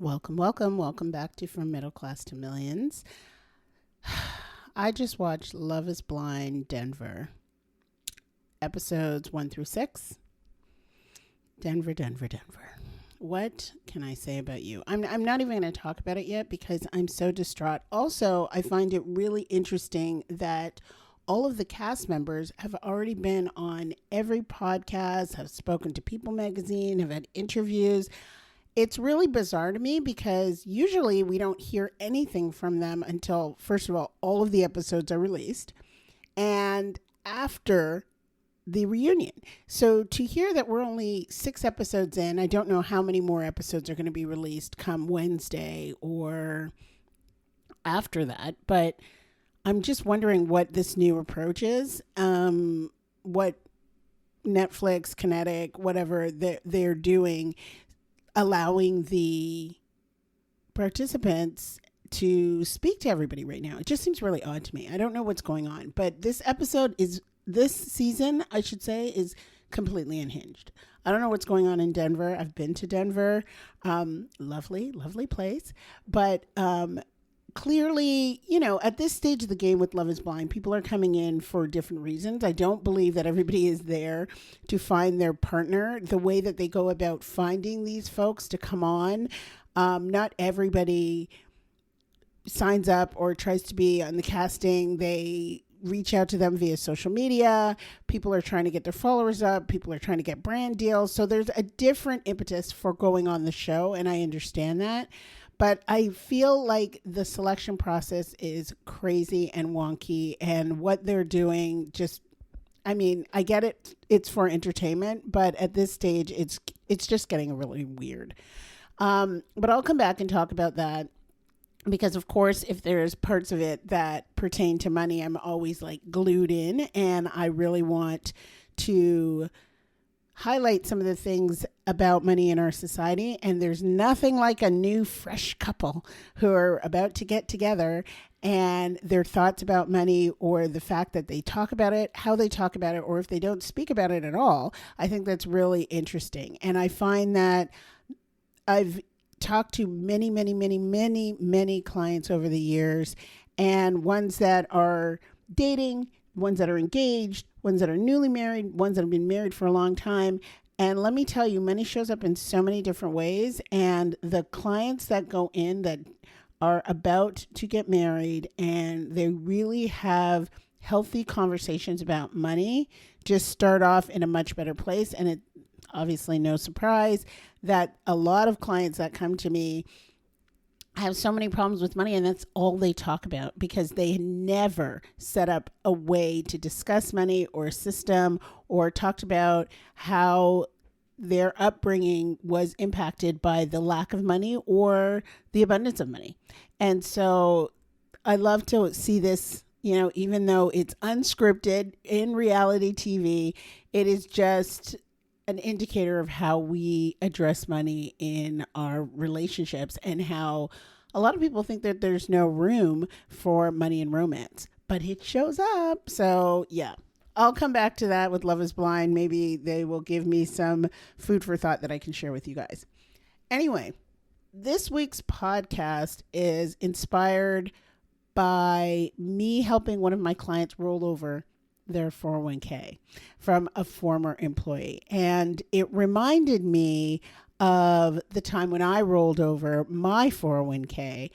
Welcome back to From Middle Class to Millions. I just watched Love is Blind Denver, episodes 1 through 6. Denver. What can I say about you? I'm not even going to talk about it yet because I'm so distraught. Also, I find it really interesting that all of the cast members have already been on every podcast, have spoken to People Magazine, have had interviews. It's really bizarre to me because usually we don't hear anything from them until, first of all of the episodes are released and after the reunion. So to hear that we're only 6 episodes in, I don't know how many more episodes are going to be released come Wednesday or after that, but I'm just wondering what this new approach is, what Netflix, Kinetic, whatever they're doing, allowing the participants to speak to everybody right now. It just seems really odd to me. I don't know what's going on, but this season, I should say, is completely unhinged. I don't know what's going on in Denver. I've been to Denver. Lovely place. But clearly, at this stage of the game with Love is Blind, people are coming in for different reasons. I don't believe that everybody is there to find their partner. The way that they go about finding these folks to come on, not everybody signs up or tries to be on the casting. They reach out to them via social media. People are trying to get their followers up. People are trying to get brand deals. So there's a different impetus for going on the show, and I understand that. But I feel like the selection process is crazy and wonky, and what they're doing I get it. It's for entertainment, but at this stage, it's just getting really weird. But I'll come back and talk about that because, of course, if there's parts of it that pertain to money, I'm always glued in, and I really want to highlight some of the things about money in our society. And there's nothing like a new, fresh couple who are about to get together and their thoughts about money, or the fact that they talk about it, how they talk about it, or if they don't speak about it at all. I think that's really interesting. And I find that I've talked to many clients over the years, and ones that are dating, ones that are engaged, ones that are newly married, ones that have been married for a long time. And let me tell you, money shows up in so many different ways. And the clients that go in that are about to get married and they really have healthy conversations about money just start off in a much better place. And it obviously no surprise that a lot of clients that come to me have so many problems with money, and that's all they talk about because they never set up a way to discuss money or a system or talked about how their upbringing was impacted by the lack of money or the abundance of money. And so I love to see this, even though it's unscripted in reality TV, it is just an indicator of how we address money in our relationships and how a lot of people think that there's no room for money and romance, but it shows up. So yeah, I'll come back to that with Love is Blind. Maybe they will give me some food for thought that I can share with you guys. Anyway, this week's podcast is inspired by me helping one of my clients roll over their 401k from a former employee. And it reminded me of the time when I rolled over my 401k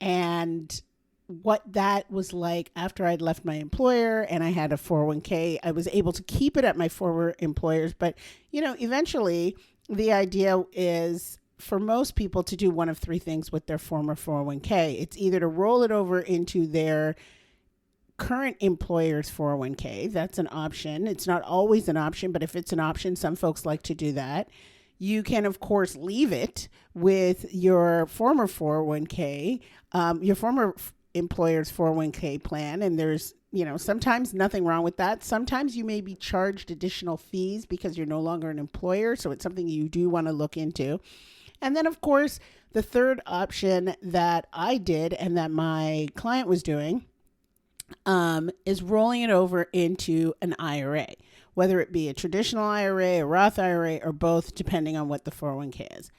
and what that was like after I'd left my employer and I had a 401k. I was able to keep it at my former employers, but eventually the idea is for most people to do one of 3 things with their former 401k. It's either to roll it over into their current employer's 401k. That's an option. It's not always an option, but if it's an option, some folks like to do that. You can, of course, leave it with your former 401k, your former employer's 401k plan. And there's, sometimes nothing wrong with that. Sometimes you may be charged additional fees because you're no longer an employer. So it's something you do want to look into. And then, of course, the third option that I did and that my client was doing is rolling it over into an IRA, whether it be a traditional IRA, a Roth IRA, or both, depending on what the 401k is.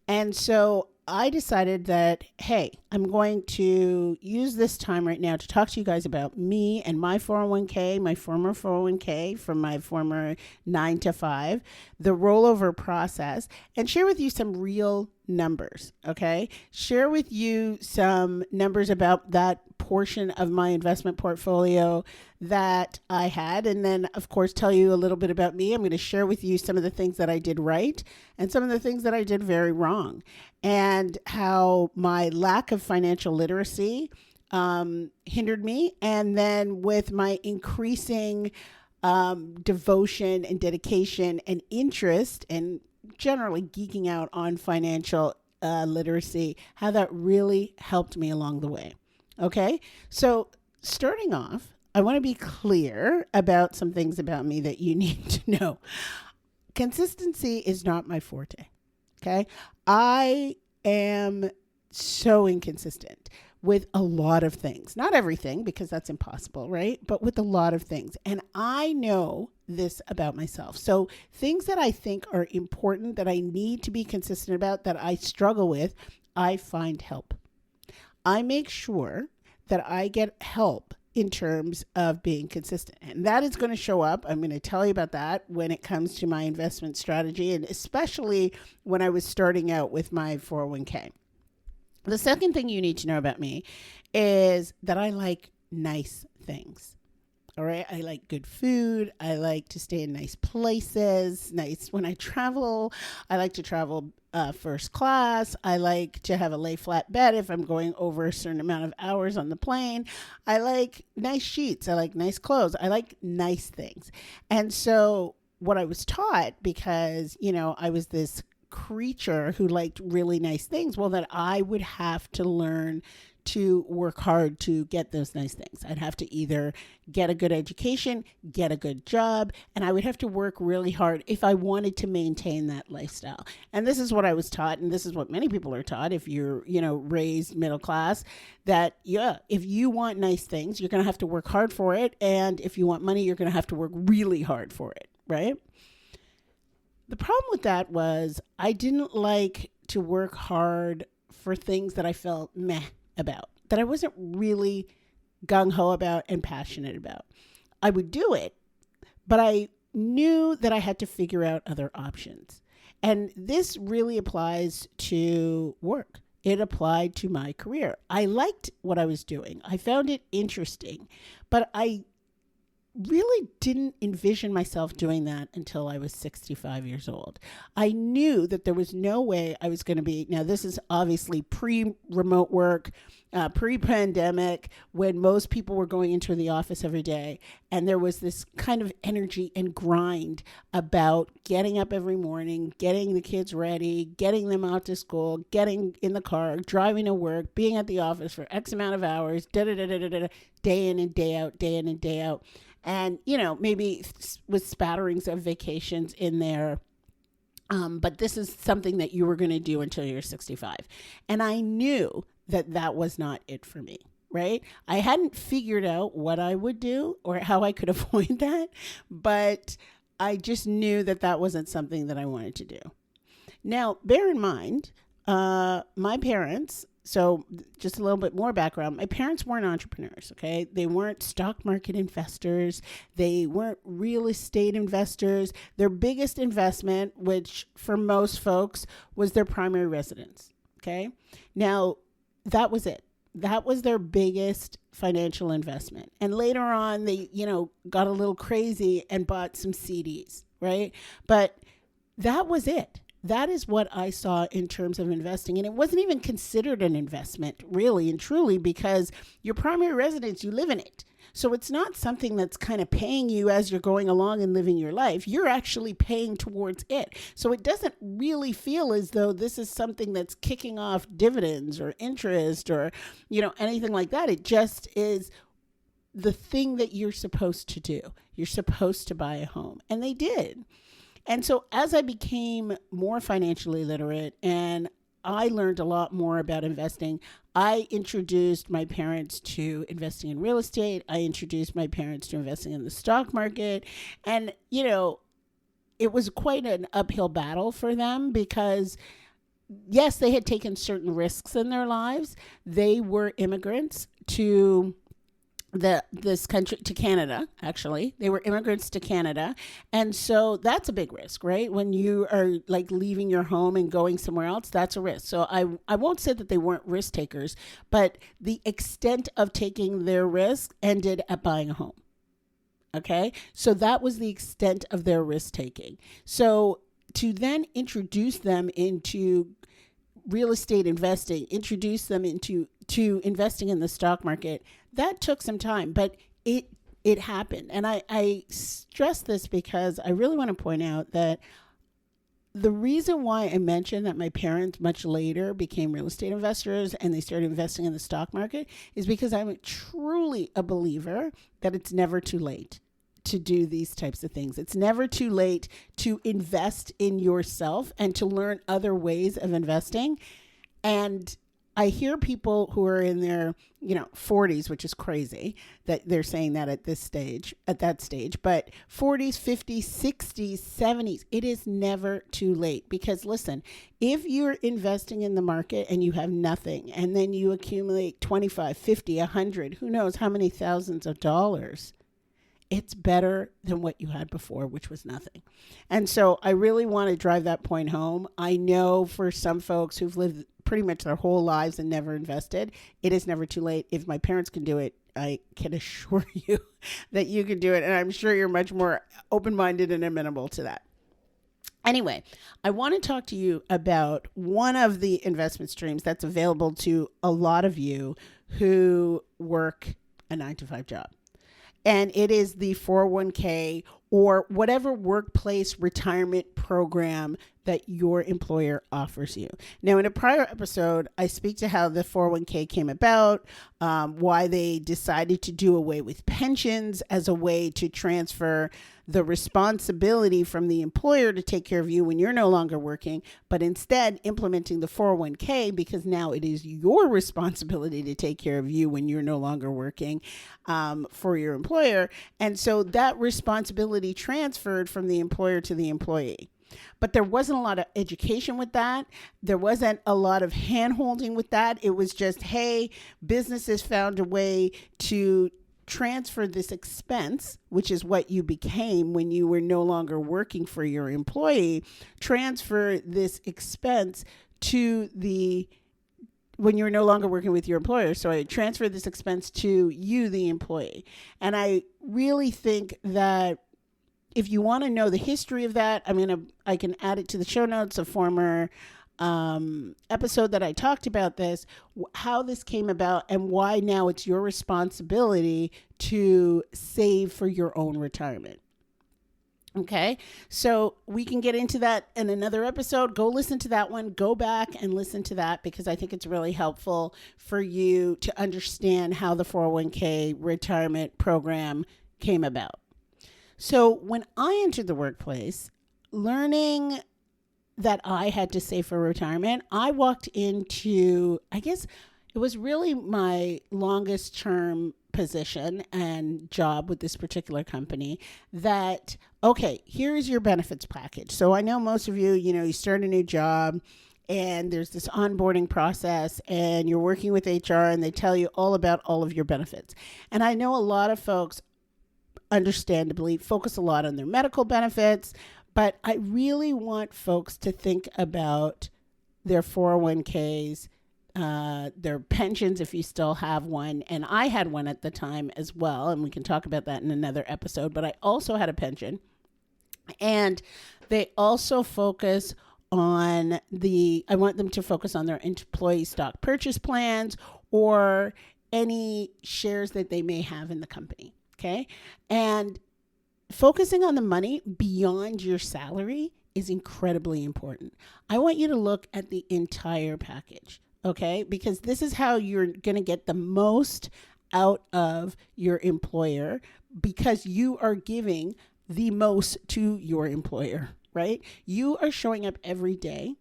And so I decided that, hey, I'm going to use this time right now to talk to you guys about me and my 401k, my former 401k from my former 9 to 5, the rollover process, and share with you some real numbers. Okay. Share with you some numbers about that portion of my investment portfolio that I had. And then, of course, tell you a little bit about me. I'm going to share with you some of the things that I did right and some of the things that I did very wrong, and how my lack of financial literacy hindered me. And then with my increasing devotion and dedication and interest and generally geeking out on financial literacy, how that really helped me along the way. Okay, so starting off, I want to be clear about some things about me that you need to know. Consistency is not my forte. Okay, I am so inconsistent with a lot of things. Not everything, because that's impossible, right? But with a lot of things. And I know this about myself. So things that I think are important, that I need to be consistent about, that I struggle with, I find help. I make sure that I get help in terms of being consistent. And that is going to show up. I'm going to tell you about that when it comes to my investment strategy, and especially when I was starting out with my 401k. The second thing you need to know about me is that I like nice things. All right. I like good food. I like to stay in nice places. Nice when I travel. I like to travel first class. I like to have a lay flat bed if I'm going over a certain amount of hours on the plane. I like nice sheets. I like nice clothes. I like nice things. And so what I was taught, because, I was this creature who liked really nice things, well, that I would have to learn to work hard to get those nice things. I'd have to either get a good education, get a good job, and I would have to work really hard if I wanted to maintain that lifestyle. And this is what I was taught, and this is what many people are taught if you're, raised middle class, that, if you want nice things, you're going to have to work hard for it. And if you want money, you're going to have to work really hard for it, right? The problem with that was I didn't like to work hard for things that I felt meh about, that I wasn't really gung-ho about and passionate about. I would do it, but I knew that I had to figure out other options. And this really applies to work. It applied to my career. I liked what I was doing. I found it interesting, but I really didn't envision myself doing that until I was 65 years old. I knew that there was no way I was going to be, now this is obviously pre-remote work, pre-pandemic, when most people were going into the office every day. And there was this kind of energy and grind about getting up every morning, getting the kids ready, getting them out to school, getting in the car, driving to work, being at the office for X amount of hours, day in and day out, day in and day out. And, maybe with spatterings of vacations in there. But this is something that you were going to do until you're 65. And I knew that that was not it for me, right? I hadn't figured out what I would do or how I could avoid that, but I just knew that that wasn't something that I wanted to do. Now, bear in mind, my parents, so just a little bit more background. My parents weren't entrepreneurs, okay? They weren't stock market investors. They weren't real estate investors. Their biggest investment, which for most folks was their primary residence, okay? Now, that was it. That was their biggest financial investment. And later on, they, got a little crazy and bought some CDs, right? But that was it. That is what I saw in terms of investing. And it wasn't even considered an investment, really and truly, because your primary residence, you live in it. So it's not something that's kind of paying you as you're going along and living your life. You're actually paying towards it. So it doesn't really feel as though this is something that's kicking off dividends or interest or, anything like that. It just is the thing that you're supposed to do. You're supposed to buy a home. And they did. And so as I became more financially literate and I learned a lot more about investing, I introduced my parents to investing in real estate. I introduced my parents to investing in the stock market. And, it was quite an uphill battle for them because yes, they had taken certain risks in their lives. They were immigrants to this country, to Canada. Actually, they were immigrants to Canada, and so that's a big risk, right? When you are like leaving your home and going somewhere else, that's a risk. So I won't say that they weren't risk takers, but the extent of taking their risk ended at buying a home. Okay, so that was the extent of their risk taking. So to then introduce them into real estate investing, introduce them into to investing in the stock market, that took some time, but it happened. And I stress this because I really want to point out that the reason why I mentioned that my parents much later became real estate investors and they started investing in the stock market is because I'm truly a believer that it's never too late to do these types of things. It's never too late to invest in yourself and to learn other ways of investing. And I hear people who are in their, 40s, which is crazy that they're saying that at that stage, but 40s, 50s, 60s, 70s, it is never too late. Because listen, if you're investing in the market and you have nothing, and then you accumulate 25, 50, 100, who knows how many thousands of dollars, it's better than what you had before, which was nothing. And so I really want to drive that point home. I know for some folks who've lived pretty much their whole lives and never invested, it is never too late. If my parents can do it, I can assure you that you can do it. And I'm sure you're much more open-minded and amenable to that. Anyway, I want to talk to you about one of the investment streams that's available to a lot of you who work a 9-to-5 job. And it is the 401k or whatever workplace retirement program that your employer offers you. Now, in a prior episode, I speak to how the 401k came about, why they decided to do away with pensions as a way to transfer the responsibility from the employer to take care of you when you're no longer working, but instead implementing the 401k because now it is your responsibility to take care of you when you're no longer working for your employer. And so that responsibility transferred from the employer to the employee. But there wasn't a lot of education with that. There wasn't a lot of hand-holding with that. It was just, hey, businesses found a way to transfer this expense, which is what you became when you were no longer working for your employee, transfer this expense to when you're no longer working with your employer. So I transfer this expense to you, the employee. And I really think that if you want to know the history of that, I can add it to the show notes, a former episode that I talked about this, how this came about and why now it's your responsibility to save for your own retirement. Okay, so we can get into that in another episode. Go listen to that one. Go back and listen to that because I think it's really helpful for you to understand how the 401k retirement program came about. So when I entered the workplace, learning that I had to save for retirement, I walked into, I guess it was really my longest term position and job with this particular company that, okay, here's your benefits package. So I know most of you, you start a new job and there's this onboarding process and you're working with HR and they tell you all about all of your benefits. And I know a lot of folks understandably focus a lot on their medical benefits, but I really want folks to think about their 401ks, their pensions if you still have one. And I had one at the time as well, and we can talk about that in another episode, but I also had a pension. And they also focus on I want them to focus on their employee stock purchase plans or any shares that they may have in the company. Okay. And focusing on the money beyond your salary is incredibly important. I want you to look at the entire package. Okay. Because this is how you're going to get the most out of your employer because you are giving the most to your employer, right? You are showing up every day.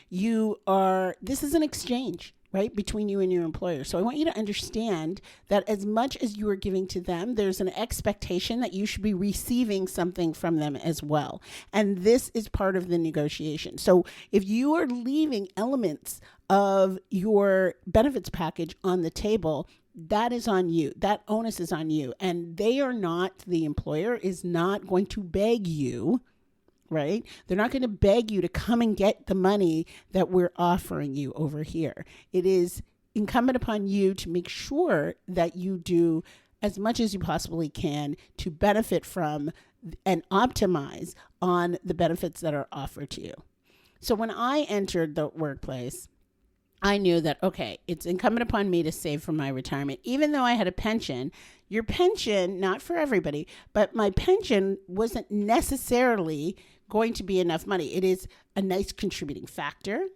This is an exchange. right, between you and your employer. So I want you to understand that as much as you are giving to them, there's an expectation that you should be receiving something from them as well. And this is part of the negotiation. So if you are leaving elements of your benefits package on the table, that is on you. That onus is on you. And they are not, the employer is not going to beg you, right? They're not going to beg you to come and get the money that we're offering you over here. It is incumbent upon you to make sure that you do as much as you possibly can to benefit from and optimize on the benefits that are offered to you. So when I entered the workplace, I knew that, okay, it's incumbent upon me to save for my retirement. Even though I had a pension, your pension, not for everybody, but my pension wasn't necessarily going to be enough money. It is a nice contributing factor.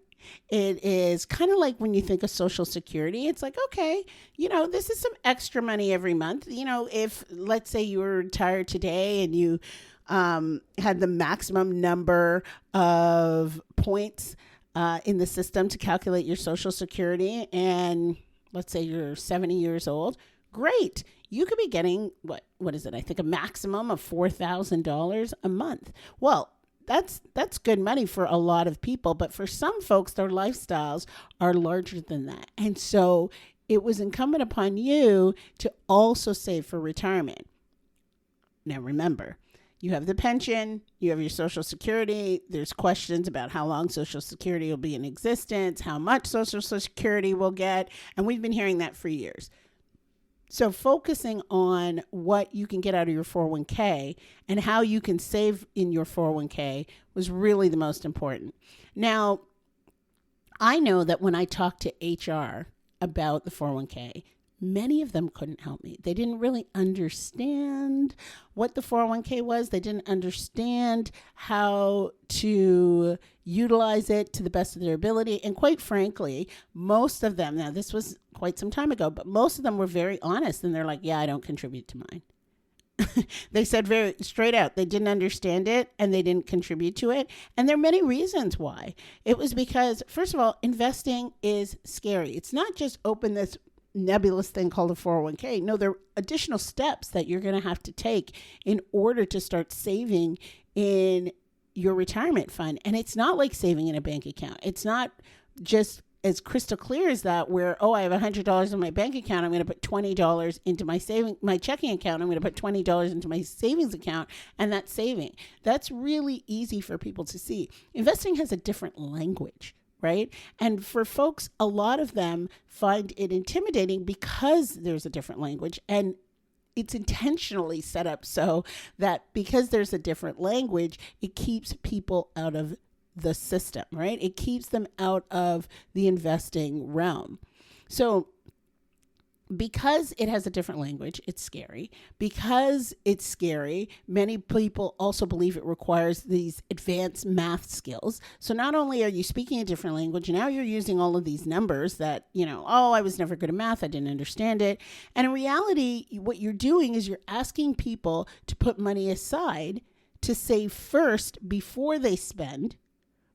It is kind of like when you think of Social Security, it's like, okay, this is some extra money every month. If let's say you were retired today and you had the maximum number of points in the system to calculate your Social Security, and let's say you're 70 years old, great. You could be getting, what is it? I think a maximum of $4,000 a month. Well, that's good money for a lot of people, but for some folks, their lifestyles are larger than that. And so it was incumbent upon you to also save for retirement. Now, remember, you have the pension, you have your Social Security. There's questions about how long Social Security will be in existence, how much Social Security will get, and we've been hearing that for years. So focusing on what you can get out of your 401k and how you can save in your 401k was really the most important. Now, I know that when I talked to HR about the 401k, many of them couldn't help me. They didn't really understand what the 401k was. They didn't understand how to utilize it to the best of their ability. And quite frankly, most of them, now this was quite some time ago, but most of them were very honest. And they're like, yeah, I don't contribute to mine. They said very straight out, they didn't understand it and they didn't contribute to it. And there are many reasons why. It was because, first of all, investing is scary. It's not just open this nebulous thing called a 401k. No, there are additional steps that you're going to have to take in order to start saving in your retirement fund. And it's not like saving in a bank account. It's not just as crystal clear as that where, I have $100 in my bank account. I'm going to put $20 into my checking account. I'm going to put $20 into my savings account, and that's saving. That's really easy for people to see. Investing has a different language, right? And for folks, a lot of them find it intimidating because there's a different language, and it's intentionally set up so that because there's a different language, it keeps people out of the system, right? It keeps them out of the investing realm. So because it has a different language, it's scary. Because it's scary, many people also believe it requires these advanced math skills. So not only are you speaking a different language, now you're using all of these numbers that, I was never good at math, I didn't understand it. And in reality, what you're doing is you're asking people to put money aside to save first before they spend,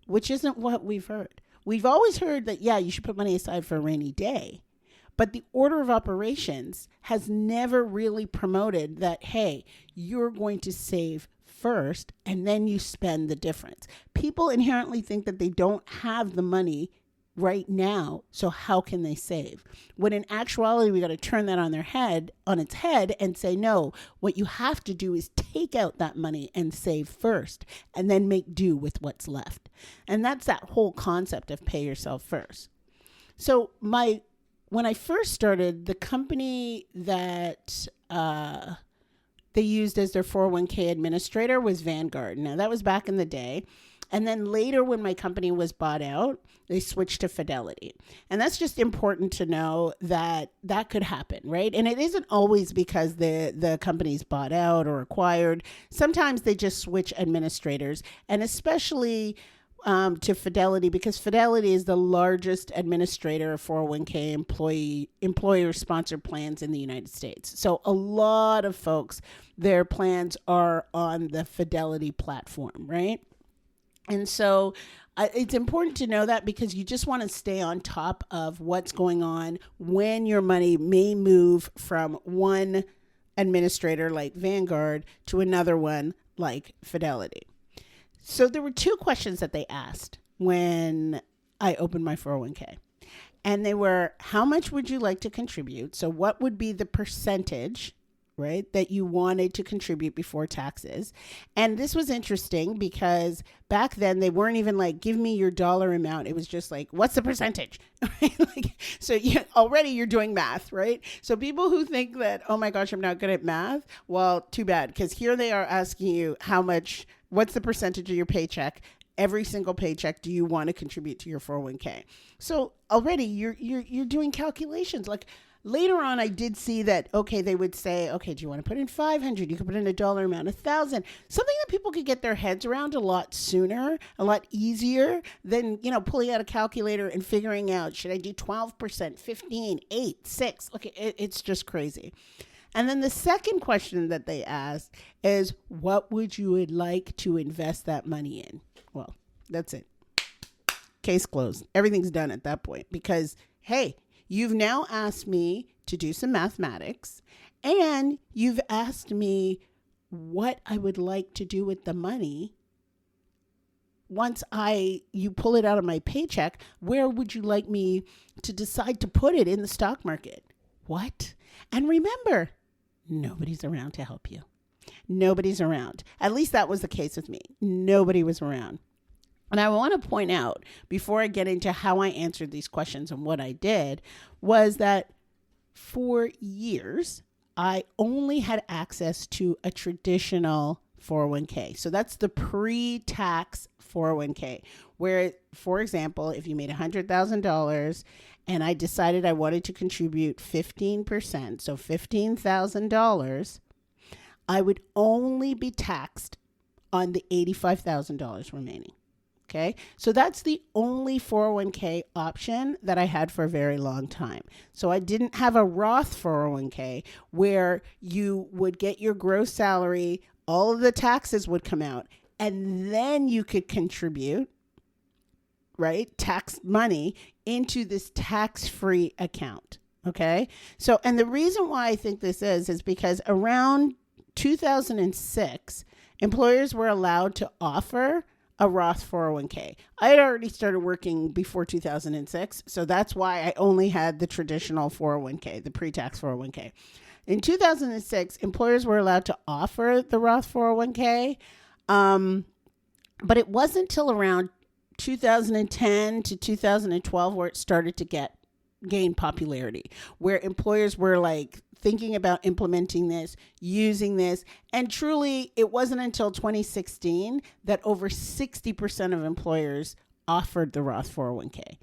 which isn't what we've heard. We've always heard that, you should put money aside for a rainy day. But the order of operations has never really promoted that, hey, you're going to save first and then you spend the difference. People inherently think that they don't have the money right now, so how can they save? When in actuality, we got to turn that on its head and say, no, what you have to do is take out that money and save first and then make do with what's left. And that's that whole concept of pay yourself first. So when I first started, the company that they used as their 401k administrator was Vanguard. Now, that was back in the day. And then later when my company was bought out, they switched to Fidelity. And that's just important to know that could happen, right? And it isn't always because the company's bought out or acquired. Sometimes they just switch administrators, and especially to Fidelity, because Fidelity is the largest administrator of 401k employer-sponsored plans in the United States. So a lot of folks, their plans are on the Fidelity platform, right? And so it's important to know that because you just want to stay on top of what's going on when your money may move from one administrator like Vanguard to another one like Fidelity. So there were two questions that they asked when I opened my 401k. And they were, how much would you like to contribute? So what would be the percentage, right, that you wanted to contribute before taxes? And this was interesting because back then they weren't even like, give me your dollar amount. It was just like, what's the percentage? So already you're doing math, right? So people who think that, oh my gosh, I'm not good at math. Well, too bad, because here they are asking you what's the percentage of your paycheck? Every single paycheck, do you want to contribute to your 401k? So already you're doing calculations. Like later on, I did see that, okay, they would say, okay, do you want to put in 500? You could put in a dollar amount, 1,000, something that people could get their heads around a lot sooner, a lot easier than, pulling out a calculator and figuring out, should I do 12%, 15, 8, 6? Okay, it's just crazy. And then the second question that they asked is, what would you like to invest that money in? Well, that's it. Case closed. Everything's done at that point because, hey, you've now asked me to do some mathematics and you've asked me what I would like to do with the money. Once you pull it out of my paycheck, where would you like me to decide to put it in the stock market? What? And remember, nobody's around to help you. Nobody's around. At least that was the case with me. Nobody was around. And I want to point out, before I get into how I answered these questions and what I did, was that for years, I only had access to a traditional 401k. So that's the pre-tax 401k, where, for example, if you made $100,000 and I decided I wanted to contribute 15%, so $15,000, I would only be taxed on the $85,000 remaining. Okay, so that's the only 401k option that I had for a very long time. So I didn't have a Roth 401k where you would get your gross salary, all of the taxes would come out, and then you could contribute, right, tax money into this tax-free account. Okay, so, and the reason why I think this is because around 2006, employers were allowed to offer a Roth 401k. I had already started working before 2006, so that's why I only had the traditional 401k, the pre-tax 401k. In 2006, employers were allowed to offer the Roth 401k, but it wasn't till around 2010 to 2012 where it started to gain popularity, where employers were like thinking about implementing this, using this. And truly, it wasn't until 2016 that over 60% of employers offered the Roth 401k.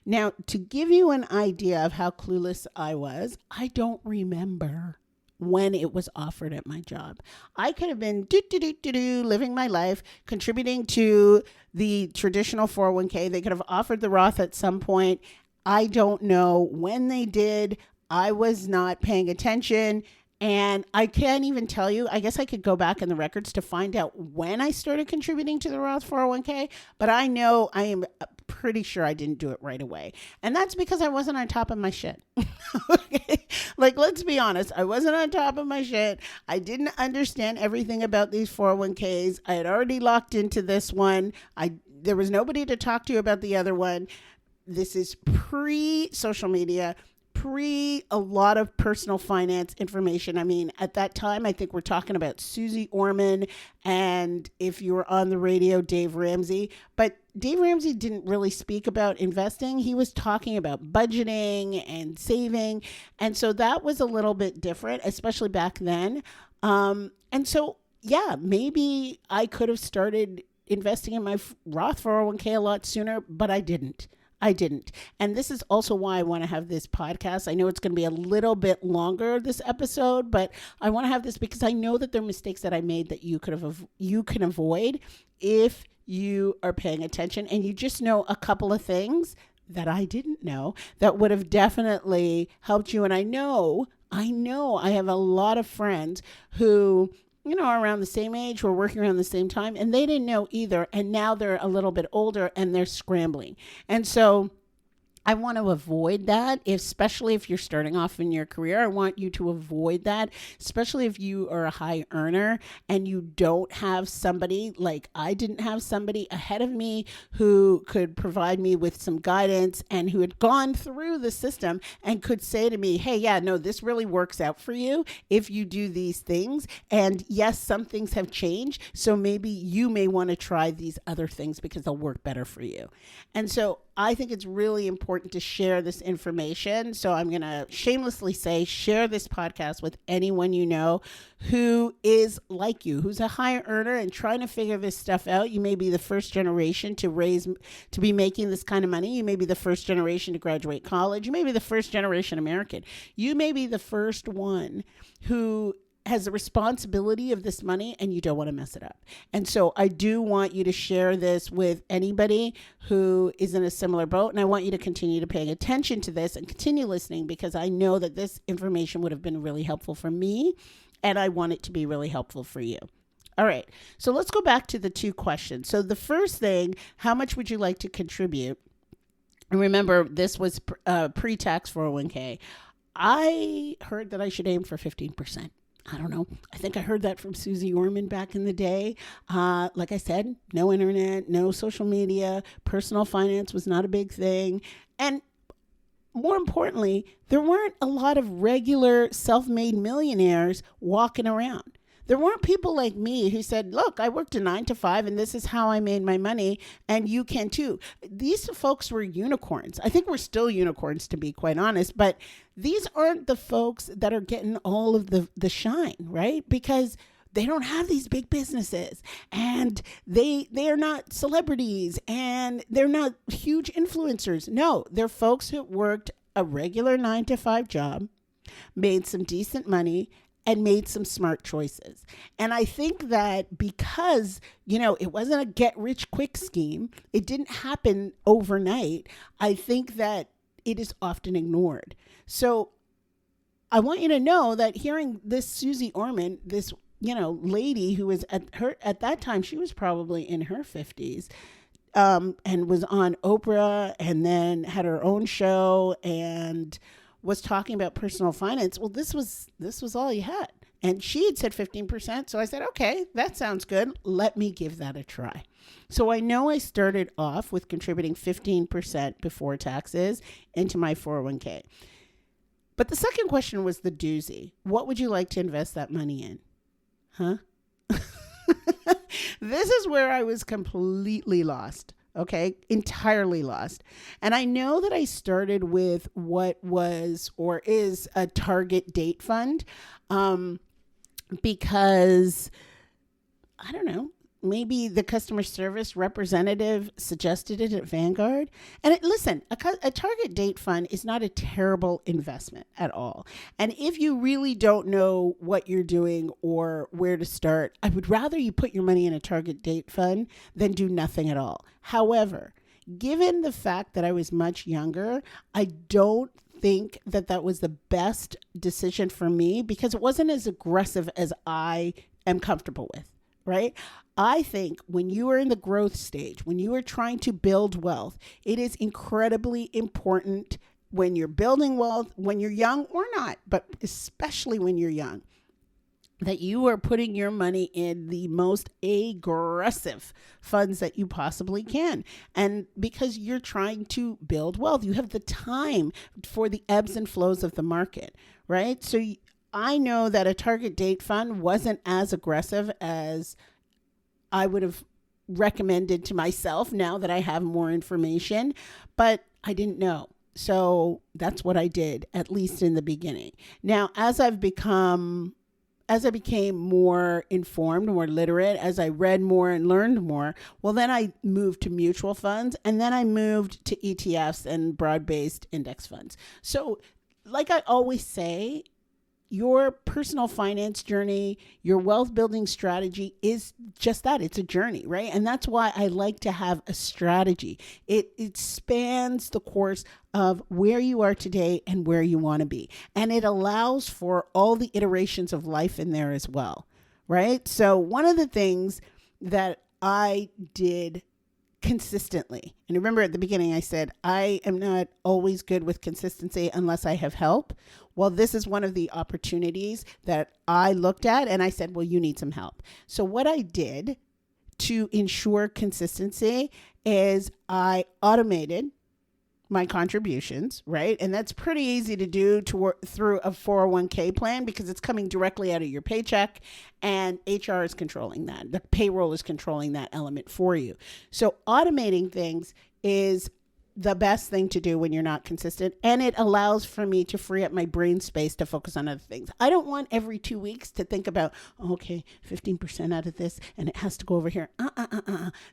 Now, to give you an idea of how clueless I was, I don't remember when it was offered at my job. I could have been living my life, contributing to the traditional 401k. They could have offered the Roth at some point. I don't know when they did. I was not paying attention, and I can't even tell you. I guess I could go back in the records to find out when I started contributing to the Roth 401k, but I know I am pretty sure I didn't do it right away. And that's because I wasn't on top of my shit. Okay? Like, let's be honest. I wasn't on top of my shit. I didn't understand everything about these 401ks. I had already locked into this one. There was nobody to talk to about the other one. This is pre-social media, a lot of personal finance information. I mean, at that time, I think we're talking about Susie Orman, and if you were on the radio, Dave Ramsey. But Dave Ramsey didn't really speak about investing. He was talking about budgeting and saving. And so that was a little bit different, especially back then. And so, yeah, maybe I could have started investing in my Roth 401k a lot sooner, but I didn't. And this is also why I want to have this podcast. I know it's going to be a little bit longer, this episode, but I want to have this because I know that there are mistakes that I made that you can avoid if you are paying attention, and you just know a couple of things that I didn't know that would have definitely helped you. And I know I have a lot of friends who around the same age, who are working around the same time, and they didn't know either. And now they're a little bit older and they're scrambling. And so I want to avoid that, especially if you're starting off in your career. I want you to avoid that, especially if you are a high earner and you don't have somebody, like I didn't have somebody ahead of me who could provide me with some guidance and who had gone through the system and could say to me, hey, yeah, no, this really works out for you if you do these things. And yes, some things have changed. So maybe you may want to try these other things because they'll work better for you. And so I think it's really important to share this information. So I'm going to shamelessly say, share this podcast with anyone you know who is like you, who's a higher earner and trying to figure this stuff out. You may be the first generation to be making this kind of money. You may be the first generation to graduate college. You may be the first generation American. You may be the first one who has the responsibility of this money and you don't want to mess it up. And so I do want you to share this with anybody who is in a similar boat. And I want you to continue to pay attention to this and continue listening, because I know that this information would have been really helpful for me and I want it to be really helpful for you. All right. So let's go back to the two questions. So the first thing, how much would you like to contribute? And remember, this was pre-tax 401k. I heard that I should aim for 15%. I don't know. I think I heard that from Susie Orman back in the day. Like I said, no internet, no social media, personal finance was not a big thing. And more importantly, there weren't a lot of regular self-made millionaires walking around. There weren't people like me who said, look, I worked a 9 to 5 and this is how I made my money and you can too. These folks were unicorns. I think we're still unicorns, to be quite honest, but these aren't the folks that are getting all of the shine, right? Because they don't have these big businesses and they are not celebrities and they're not huge influencers. No, they're folks who worked a regular 9 to 5 job, made some decent money, and made some smart choices. And I think that because, it wasn't a get rich quick scheme, it didn't happen overnight, I think that it is often ignored. So I want you to know that hearing this Susie Orman, this, lady who was at that time, she was probably in her 50s, and was on Oprah and then had her own show and was talking about personal finance. Well, this was all you had. And she had said 15%. So I said, okay, that sounds good. Let me give that a try. So I know I started off with contributing 15% before taxes into my 401k. But the second question was the doozy. What would you like to invest that money in? Huh? This is where I was completely lost. Okay, entirely lost. And I know that I started with what was or is a target date fund, because I don't know, maybe the customer service representative suggested it at Vanguard. And listen, a target date fund is not a terrible investment at all. And if you really don't know what you're doing or where to start, I would rather you put your money in a target date fund than do nothing at all. However, given the fact that I was much younger, I don't think that was the best decision for me because it wasn't as aggressive as I am comfortable with, right? I think when you are in the growth stage, when you are trying to build wealth, it is incredibly important when you're building wealth, when you're young or not, but especially when you're young, that you are putting your money in the most aggressive funds that you possibly can. And because you're trying to build wealth, you have the time for the ebbs and flows of the market, right? So I know that a target date fund wasn't as aggressive as I would have recommended to myself now that I have more information, but I didn't know. So that's what I did, at least in the beginning. Now, as I became more informed, more literate, as I read more and learned more, well, then I moved to mutual funds, and then I moved to ETFs and broad-based index funds. So like I always say, your personal finance journey, your wealth building strategy is just that. It's a journey, right? And that's why I like to have a strategy. It spans the course of where you are today and where you want to be. And it allows for all the iterations of life in there as well, right? So one of the things that I did consistently, and remember at the beginning I said I am not always good with consistency unless I have help. Well, this is one of the opportunities that I looked at and I said, well, you need some help. So what I did to ensure consistency is I automated my contributions, right? And that's pretty easy to do to work through a 401k plan because it's coming directly out of your paycheck and HR is controlling that. The payroll is controlling that element for you. So automating things is the best thing to do when you're not consistent, and it allows for me to free up my brain space to focus on other things. I don't want every 2 weeks to think about, okay, 15% out of this and it has to go over here.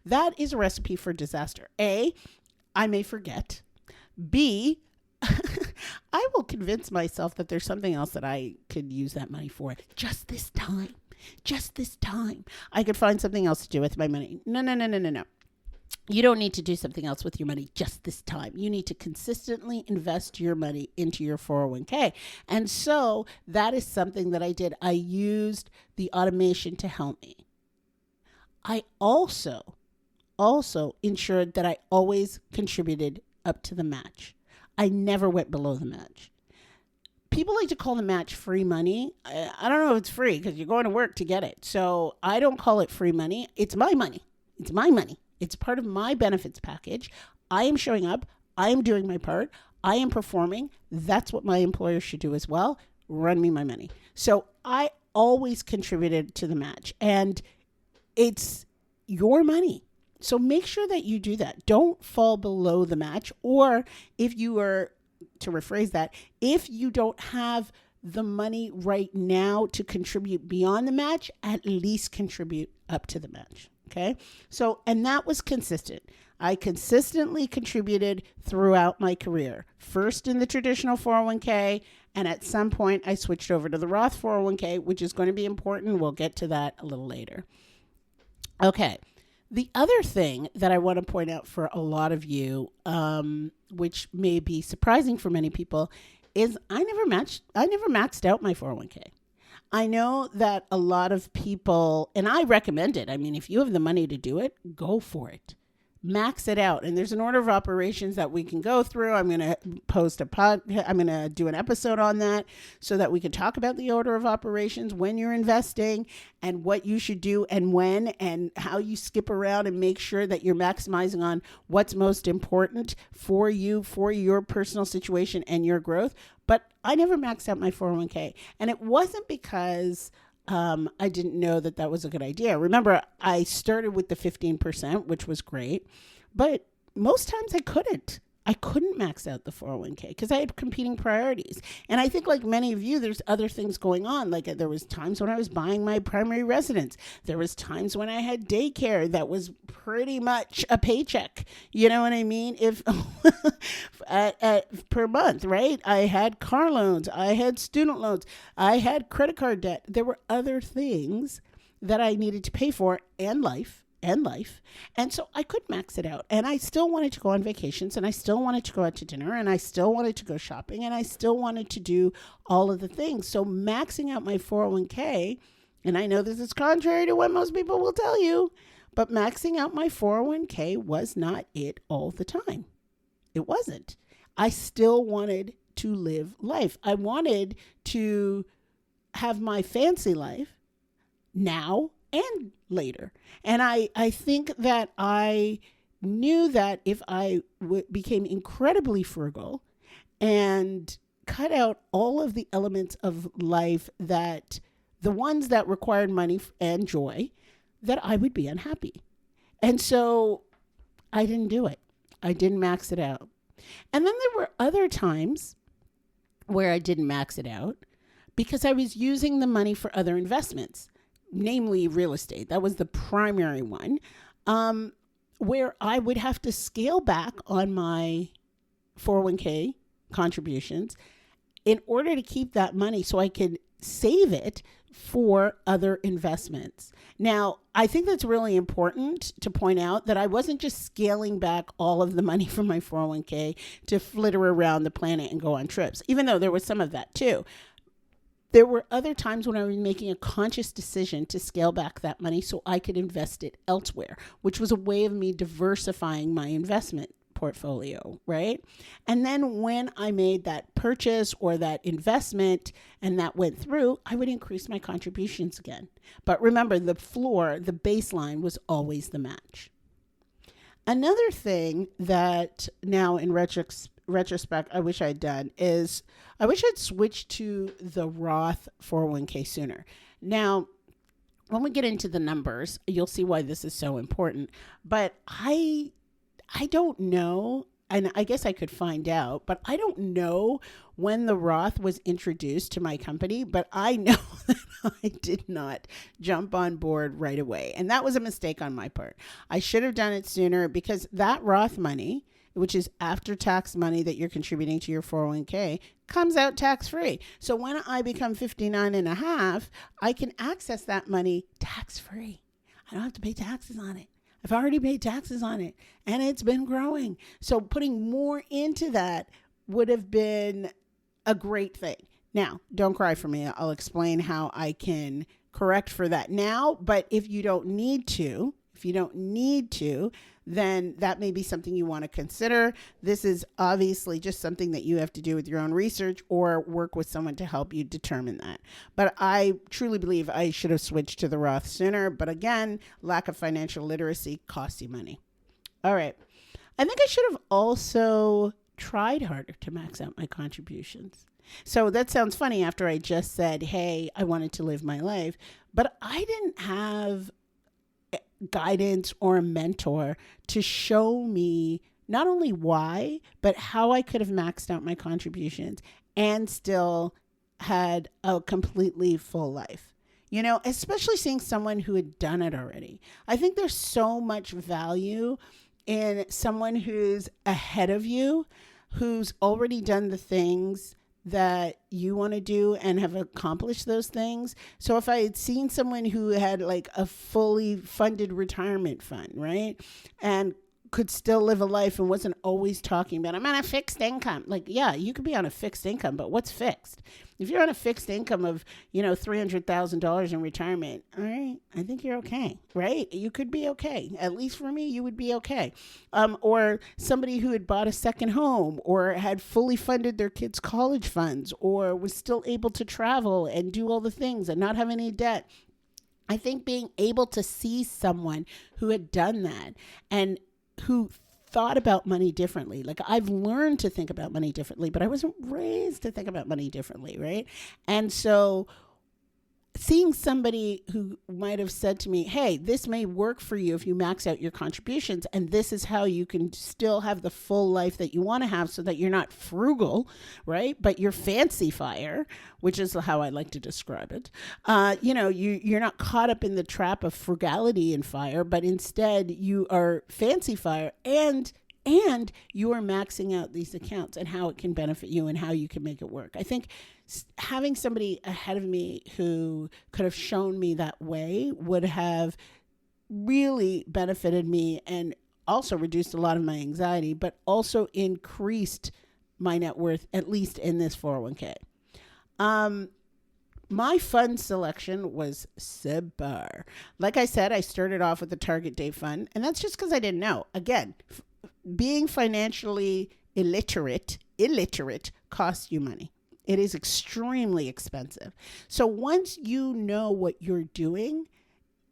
That is a recipe for disaster. A, I may forget. B, I will convince myself that there's something else that I could use that money for. Just this time. I could find something else to do with my money. No. You don't need to do something else with your money just this time. You need to consistently invest your money into your 401k. And so that is something that I did. I used the automation to help me. I also ensured that I always contributed up to the match. I never went below the match. People like to call the match free money. I don't know if it's free because you're going to work to get it. So I don't call it free money. It's my money. It's my money. It's part of my benefits package. I am showing up. I am doing my part. I am performing. That's what my employer should do as well. Run me my money. So I always contributed to the match, and it's your money. So make sure that you do that. Don't fall below the match. Or if you are, to rephrase that, if you don't have the money right now to contribute beyond the match, at least contribute up to the match. Okay. So, and that was consistent. I consistently contributed throughout my career. First in the traditional 401k, and at some point I switched over to the Roth 401k, which is going to be important. We'll get to that a little later. Okay. The other thing that I want to point out for a lot of you, which may be surprising for many people, is I never maxed out my 401k. I know that a lot of people, and I recommend it. I mean, if you have the money to do it, go for it. Max it out. And there's an order of operations that we can go through. I'm going to I'm going to do an episode on that so that we can talk about the order of operations when you're investing and what you should do and when and how you skip around and make sure that you're maximizing on what's most important for you, for your personal situation and your growth. But I never maxed out my 401k. And it wasn't because I didn't know that that was a good idea. Remember, I started with the 15%, which was great, but most times I couldn't. I couldn't max out the 401k because I had competing priorities. And I think like many of you, there's other things going on. Like there was times when I was buying my primary residence. There was times when I had daycare that was pretty much a paycheck. You know what I mean? If per month, right? I had car loans. I had student loans. I had credit card debt. There were other things that I needed to pay for and life. And so I could max it out. And I still wanted to go on vacations, and I still wanted to go out to dinner, and I still wanted to go shopping, and I still wanted to do all of the things. So maxing out my 401k, and I know this is contrary to what most people will tell you, but maxing out my 401k was not it all the time. It wasn't. I still wanted to live life. I wanted to have my fancy life now and later. And I think that I knew that if I became incredibly frugal and cut out all of the elements of life, that the ones that required money and joy, that I would be unhappy. And so I didn't do it. I didn't max it out. And then there were other times where I didn't max it out because I was using the money for other investments, namely real estate. That was the primary one, where I would have to scale back on my 401k contributions in order to keep that money so I could save it for other investments. Now, I think that's really important to point out that I wasn't just scaling back all of the money from my 401k to flitter around the planet and go on trips, even though there was some of that too. There were other times when I was making a conscious decision to scale back that money so I could invest it elsewhere, which was a way of me diversifying my investment portfolio, right? And then when I made that purchase or that investment and that went through, I would increase my contributions again. But remember, the floor, the baseline was always the match. Another thing that now in retrospect, I wish I'd done is I wish I'd switched to the Roth 401k sooner. Now, when we get into the numbers, you'll see why this is so important. But I don't know, and I guess I could find out, but I don't know when the Roth was introduced to my company, but I know that I did not jump on board right away. And that was a mistake on my part. I should have done it sooner because that Roth money, which is after-tax money that you're contributing to your 401k, comes out tax-free. So when I become 59 and a half, I can access that money tax-free. I don't have to pay taxes on it. I've already paid taxes on it, and it's been growing. So putting more into that would have been a great thing. Now, don't cry for me. I'll explain how I can correct for that now. But if you don't need to, then that may be something you want to consider. This is obviously just something that you have to do with your own research or work with someone to help you determine that. But I truly believe I should have switched to the Roth sooner. But again, lack of financial literacy costs you money. All right. I think I should have also tried harder to max out my contributions. So that sounds funny after I just said, hey, I wanted to live my life, but I didn't have guidance or a mentor to show me not only why, but how I could have maxed out my contributions and still had a completely full life. You know, especially seeing someone who had done it already. I think there's so much value in someone who's ahead of you, who's already done the things that you want to do and have accomplished those things. So if I had seen someone who had like a fully funded retirement fund, right? And could still live a life and wasn't always talking about, I'm on a fixed income. Like, yeah, you could be on a fixed income, but what's fixed? If you're on a fixed income of, $300,000 in retirement, all right, I think you're okay, right? You could be okay. At least for me, you would be okay. Or somebody who had bought a second home or had fully funded their kids' college funds or was still able to travel and do all the things and not have any debt. I think being able to see someone who had done that and who thought about money differently. Like I've learned to think about money differently, but I wasn't raised to think about money differently, right? And so seeing somebody who might have said to me, hey, this may work for you if you max out your contributions, and this is how you can still have the full life that you want to have so that you're not frugal, right? But you're fancy fire, which is how I like to describe it. You're not caught up in the trap of frugality and fire, but instead you are fancy fire and you are maxing out these accounts and how it can benefit you and how you can make it work. I think having somebody ahead of me who could have shown me that way would have really benefited me and also reduced a lot of my anxiety, but also increased my net worth, at least in this 401k. My fund selection was subpar. Like I said, I started off with the target date fund, and that's just because I didn't know. Again, being financially illiterate costs you money. It is extremely expensive. So once you know what you're doing,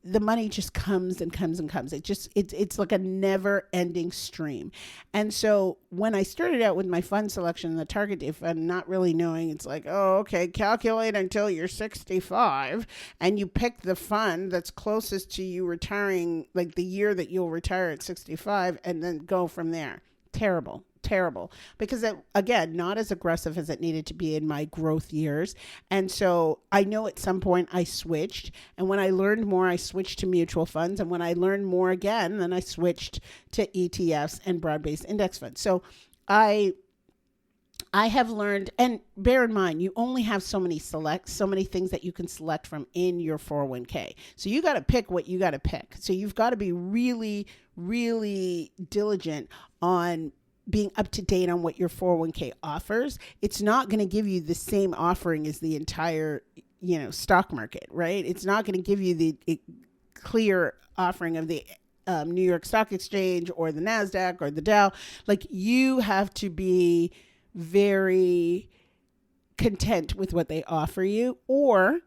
the money just comes and comes and comes. It's like a never ending stream. And so when I started out with my fund selection and the target date fund, not really knowing, it's like, oh, okay, calculate until you're 65 and you pick the fund that's closest to you retiring, like the year that you'll retire at 65 and then go from there. Terrible. Because again, not as aggressive as it needed to be in my growth years. And so I know at some point I switched, and when I learned more, I switched to mutual funds. And when I learned more again, then I switched to ETFs and broad-based index funds. So I have learned, and bear in mind, you only have so many things that you can select from in your 401k. So you got to pick what you got to pick. So you've got to be really, really diligent on being up to date on what your 401k offers, it's not going to give you the same offering as the entire, stock market, right? It's not going to give you the clear offering of the New York Stock Exchange or the NASDAQ or the Dow. Like, you have to be very content with what they offer you, or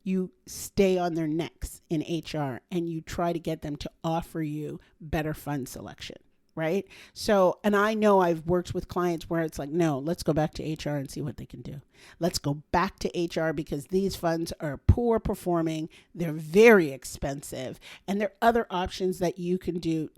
you stay on their necks in HR and you try to get them to offer you better fund selection, right? So, and I know I've worked with clients where it's like, no, let's go back to HR and see what they can do. Let's go back to HR because these funds are poor performing, they're very expensive, and there are other options that you can do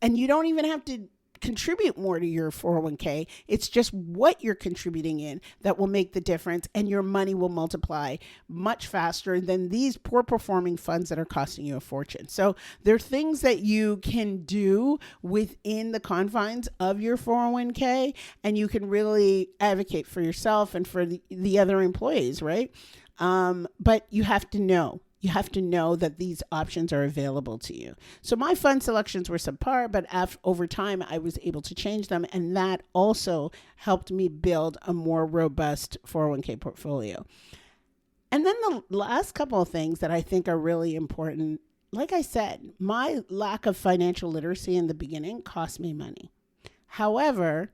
and you don't even have to contribute more to your 401k. It's just what you're contributing in that will make the difference, and your money will multiply much faster than these poor performing funds that are costing you a fortune. So there are things that you can do within the confines of your 401k, and you can really advocate for yourself and for the other employees, right? But you have to know. You have to know that these options are available to you. So my fund selections were subpar, but over time, I was able to change them. And that also helped me build a more robust 401k portfolio. And then the last couple of things that I think are really important, like I said, my lack of financial literacy in the beginning cost me money. However,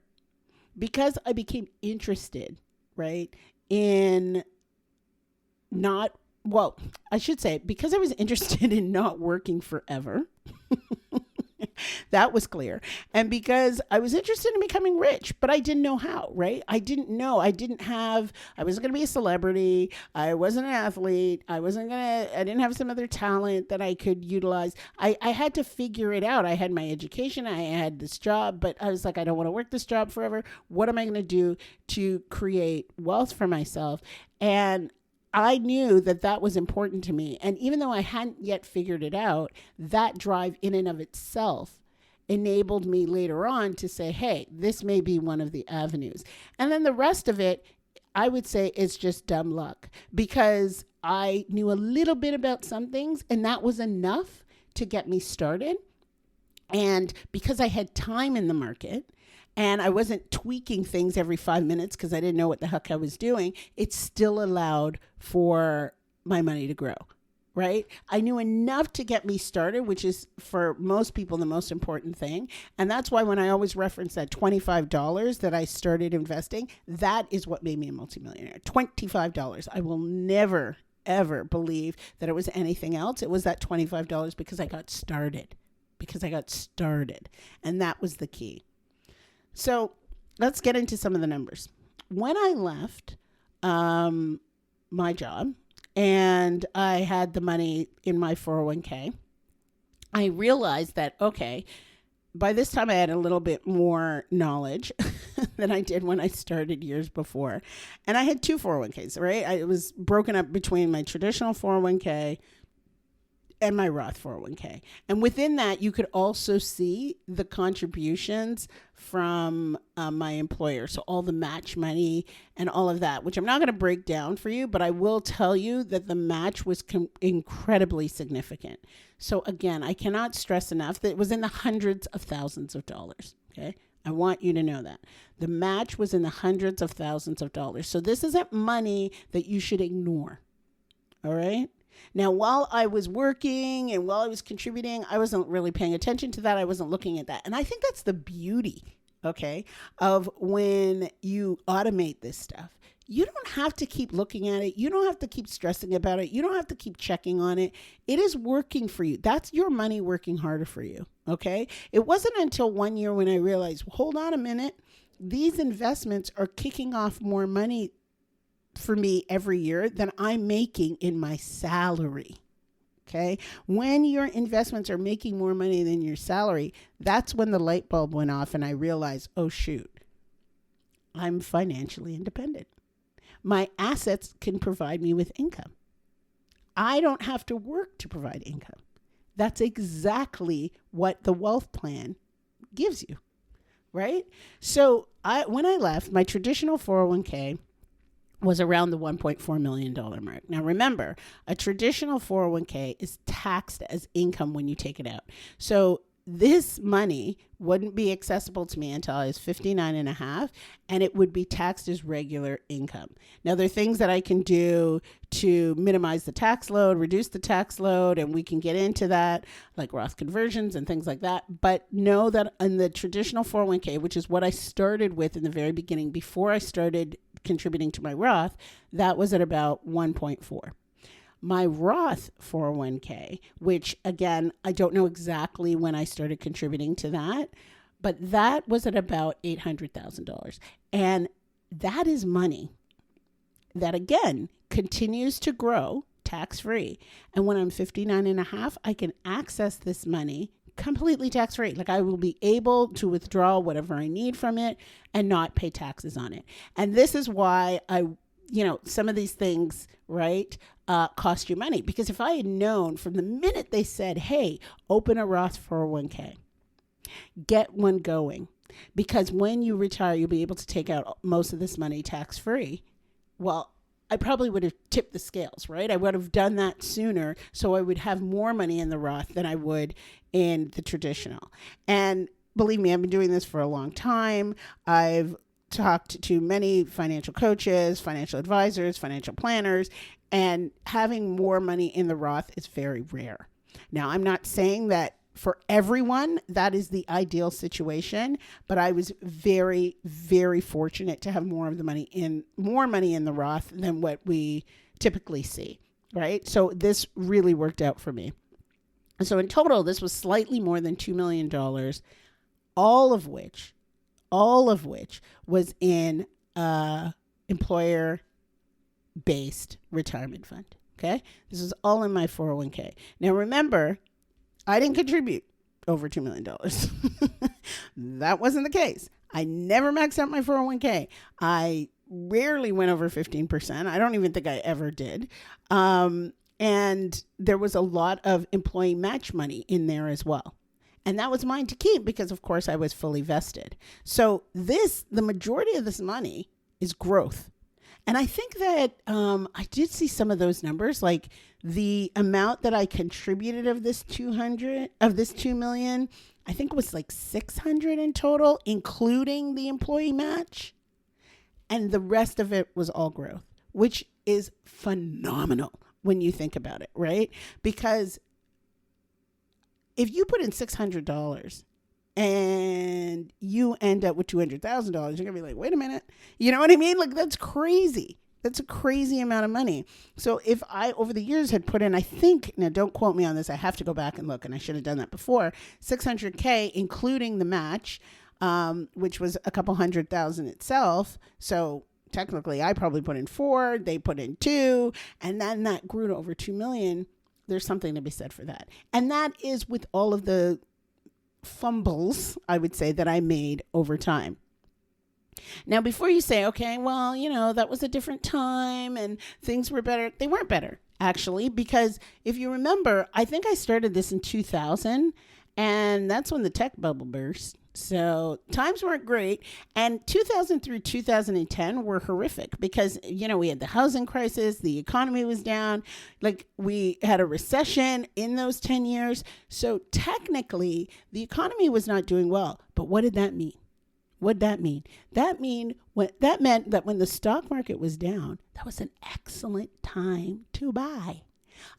because I became interested, right, in I should say, because I was interested in not working forever, that was clear. And because I was interested in becoming rich, but I didn't know how, right? I didn't know. I wasn't going to be a celebrity. I wasn't an athlete. I didn't have some other talent that I could utilize. I had to figure it out. I had my education. I had this job, but I was like, I don't want to work this job forever. What am I going to do to create wealth for myself? And I knew that was important to me. And even though I hadn't yet figured it out, that drive in and of itself enabled me later on to say, hey, this may be one of the avenues. And then the rest of it, I would say, is just dumb luck, because I knew a little bit about some things, and that was enough to get me started. And because I had time in the market, and I wasn't tweaking things every 5 minutes because I didn't know what the heck I was doing, it still allowed for my money to grow, right? I knew enough to get me started, which is for most people the most important thing. And that's why when I always reference that $25 that I started investing, that is what made me a multimillionaire. $25. I will never, ever believe that it was anything else. It was that $25 because I got started. And that was the key. So let's get into some of the numbers. When I left my job and I had the money in my 401k, I realized that, okay, by this time I had a little bit more knowledge than I did when I started years before. And I had two 401ks, right? It was broken up between my traditional 401k and my Roth 401k. And within that, you could also see the contributions from my employer. So all the match money and all of that, which I'm not going to break down for you, but I will tell you that the match was incredibly significant. So again, I cannot stress enough that it was in the hundreds of thousands of dollars. Okay. I want you to know that. The match was in the hundreds of thousands of dollars. So this isn't money that you should ignore. All right. Now, while I was working and while I was contributing, I wasn't really paying attention to that. I wasn't looking at that. And I think that's the beauty, okay, of when you automate this stuff. You don't have to keep looking at it. You don't have to keep stressing about it. You don't have to keep checking on it. It is working for you. That's your money working harder for you, okay? It wasn't until 1 year when I realized, hold on a minute, these investments are kicking off more money for me every year than I'm making in my salary. Okay. When your investments are making more money than your salary, that's when the light bulb went off and I realized, oh shoot, I'm financially independent. My assets can provide me with income. I don't have to work to provide income. That's exactly what the wealth plan gives you, right? So when I left, my traditional 401k was around the $1.4 million mark. Now remember, a traditional 401k is taxed as income when you take it out. So this money wouldn't be accessible to me until I was 59 and a half, and it would be taxed as regular income. Now, there are things that I can do to minimize the tax load, reduce the tax load, and we can get into that, like Roth conversions and things like that. But know that in the traditional 401k, which is what I started with in the very beginning before I started contributing to my Roth, that was at about 1.4. My Roth 401k, which again, I don't know exactly when I started contributing to that, but that was at about $800,000. And that is money that again continues to grow tax-free. And when I'm 59 and a half, I can access this money completely tax-free. Like I will be able to withdraw whatever I need from it and not pay taxes on it. And this is why some of these things, right, cost you money. Because if I had known from the minute they said, hey, open a Roth 401k, get one going, because when you retire, you'll be able to take out most of this money tax-free. Well, I probably would have tipped the scales, right? I would have done that sooner, so I would have more money in the Roth than I would in the traditional. And believe me, I've been doing this for a long time. I've talked to many financial coaches, financial advisors, financial planners, and having more money in the Roth is very rare. Now, I'm not saying that for everyone that is the ideal situation, but I was very, very fortunate to have more money in the Roth than what we typically see, right? So this really worked out for me. So in total, this was slightly more than $2 million, all of which was in employer-based retirement fund. Okay, this is all in my 401k. Now remember, I didn't contribute over $2 million. That wasn't the case. I never maxed out my 401k. I rarely went over 15%. I don't even think I ever did. And there was a lot of employee match money in there as well. And that was mine to keep because, of course, I was fully vested. So the majority of this money is growth. And I think that I did see some of those numbers, like the amount that I contributed of this $2 million, I think it was like 600 in total, including the employee match. And the rest of it was all growth, which is phenomenal when you think about it, right? Because if you put in $600 and you end up with $200,000, you're going to be like, wait a minute. You know what I mean? Like, that's crazy. That's a crazy amount of money. So if I, over the years, had put in, I think, now don't quote me on this, I have to go back and look, and I should have done that before, $600K, including the match, which was a couple $100,000 itself. So technically, I probably put in 4, they put in 2, and then that grew to over 2 million. There's something to be said for that. And that is with all of the fumbles, I would say, that I made over time. Now, before you say, okay, well, that was a different time and things were better. They weren't better, actually, because if you remember, I think I started this in 2000, and that's when the tech bubble burst. So times weren't great. And 2000 through 2010 were horrific because, we had the housing crisis, the economy was down, like we had a recession in those 10 years. So technically the economy was not doing well. But what did that mean? What did that mean? That meant that when the stock market was down, that was an excellent time to buy.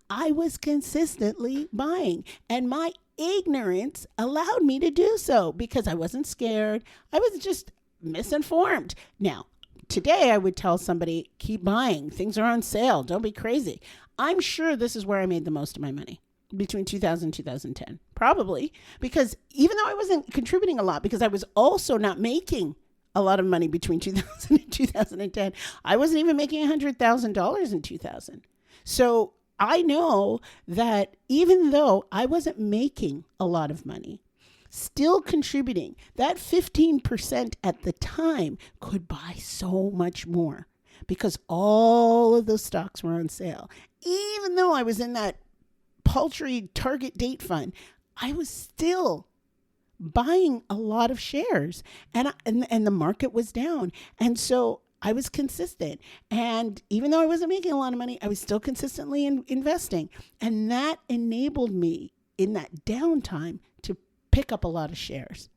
I was consistently buying, and my ignorance allowed me to do so because I wasn't scared. I was just misinformed. Now, today I would tell somebody, keep buying. Things are on sale. Don't be crazy. I'm sure this is where I made the most of my money between 2000 and 2010. Probably because even though I wasn't contributing a lot, because I was also not making a lot of money between 2000 and 2010. I wasn't even making $100,000 in 2000. So I know that even though I wasn't making a lot of money, still contributing, that 15% at the time could buy so much more because all of those stocks were on sale. Even though I was in that paltry target date fund, I was still buying a lot of shares and the market was down. And so I was consistent. And even though I wasn't making a lot of money, I was still consistently investing. And that enabled me in that downtime to pick up a lot of shares.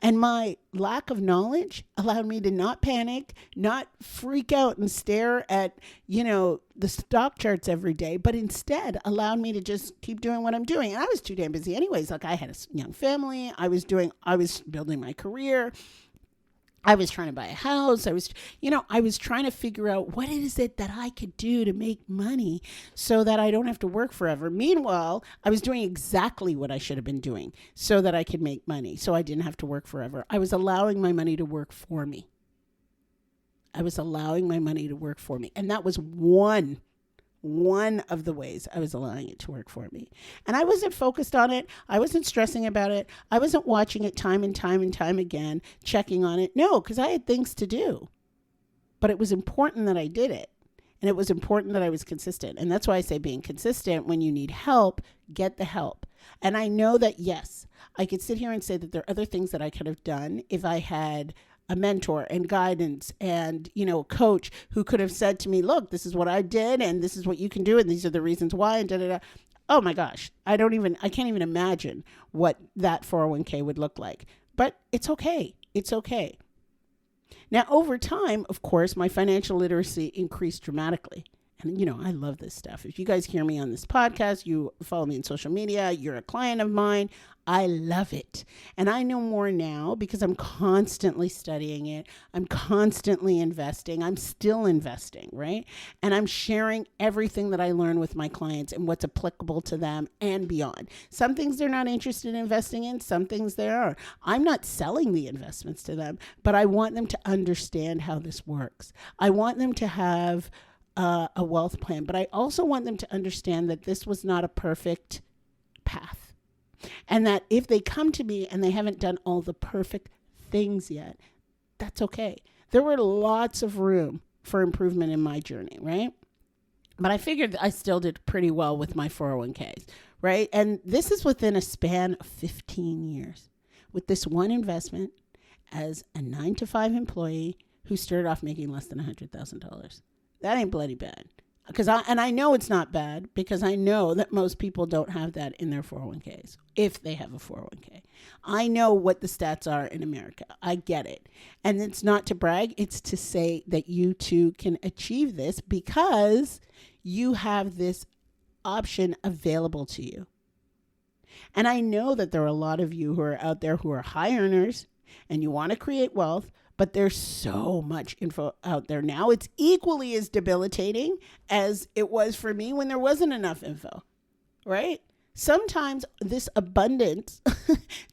And my lack of knowledge allowed me to not panic, not freak out and stare at, the stock charts every day, but instead allowed me to just keep doing what I'm doing. And I was too damn busy anyways. Like, I had a young family. I was building my career. I was trying to buy a house. I was trying to figure out what is it that I could do to make money so that I don't have to work forever. Meanwhile, I was doing exactly what I should have been doing so that I could make money, so I didn't have to work forever. I was allowing my money to work for me. And that was one of the ways I was allowing it to work for me. And I wasn't focused on it. I wasn't stressing about it. I wasn't watching it time and time again, checking on it. No, because I had things to do. But it was important that I did it. And it was important that I was consistent. And that's why I say being consistent. When you need help, get the help. And I know that, yes, I could sit here and say that there are other things that I could have done if I had a mentor and guidance and, a coach who could have said to me, look, this is what I did and this is what you can do and these are the reasons why and da-da-da. Oh my gosh, I can't even imagine what that 401k would look like. But it's okay. It's okay. Now, over time, of course, my financial literacy increased dramatically. And, I love this stuff. If you guys hear me on this podcast, you follow me on social media, you're a client of mine, I love it. And I know more now because I'm constantly studying it. I'm constantly investing. I'm still investing, right? And I'm sharing everything that I learn with my clients and what's applicable to them and beyond. Some things they're not interested in investing in, some things they are. I'm not selling the investments to them, but I want them to understand how this works. I want them to have a wealth plan, but I also want them to understand that this was not a perfect path. And that if they come to me and they haven't done all the perfect things yet, that's okay. There were lots of room for improvement in my journey, right? But I figured that I still did pretty well with my 401ks, right? And this is within a span of 15 years with this one investment as a 9-to-5 employee who started off making less than $100,000. That ain't bloody bad. I know it's not bad because I know that most people don't have that in their 401ks, if they have a 401k. I know what the stats are in America. I get it. And it's not to brag. It's to say that you too can achieve this because you have this option available to you. And I know that there are a lot of you who are out there who are high earners and you want to create wealth, but there's so much info out there now. It's equally as debilitating as it was for me when there wasn't enough info, right? Sometimes this abundance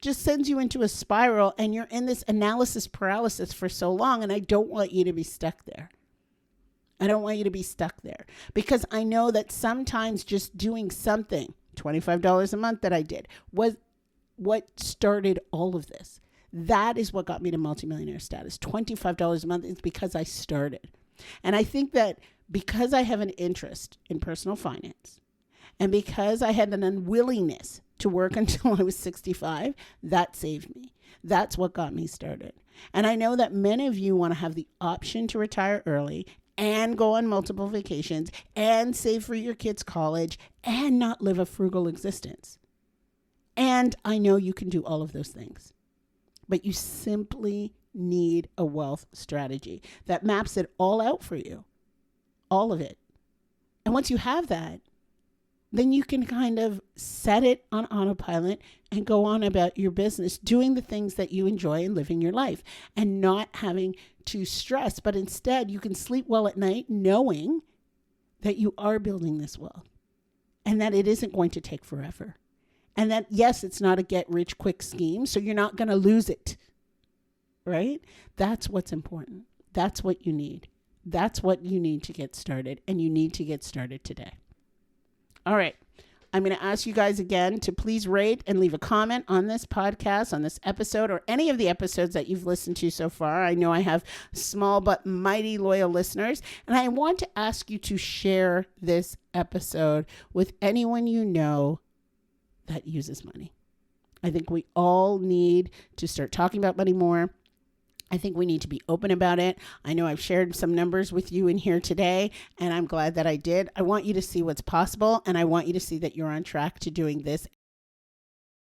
just sends you into a spiral and you're in this analysis paralysis for so long. And I don't want you to be stuck there. Because I know that sometimes just doing something, $25 a month that I did, was what started all of this. That is what got me to multimillionaire status. $25 a month is because I started. And I think that because I have an interest in personal finance and because I had an unwillingness to work until I was 65, that saved me. That's what got me started. And I know that many of you want to have the option to retire early and go on multiple vacations and save for your kids' college and not live a frugal existence. And I know you can do all of those things. But you simply need a wealth strategy that maps it all out for you. All of it. And once you have that, then you can kind of set it on autopilot and go on about your business, doing the things that you enjoy and living your life and not having to stress. But instead, you can sleep well at night knowing that you are building this wealth and that it isn't going to take forever. And that, yes, it's not a get-rich-quick scheme, so you're not going to lose it, right? That's what's important. That's what you need. That's what you need to get started, and you need to get started today. All right. I'm going to ask you guys again to please rate and leave a comment on this podcast, on this episode, or any of the episodes that you've listened to so far. I know I have small but mighty loyal listeners, and I want to ask you to share this episode with anyone you know that uses money. I think we all need to start talking about money more. I think we need to be open about it. I know I've shared some numbers with you in here today, and I'm glad that I did. I want you to see what's possible, and I want you to see that you're on track to doing this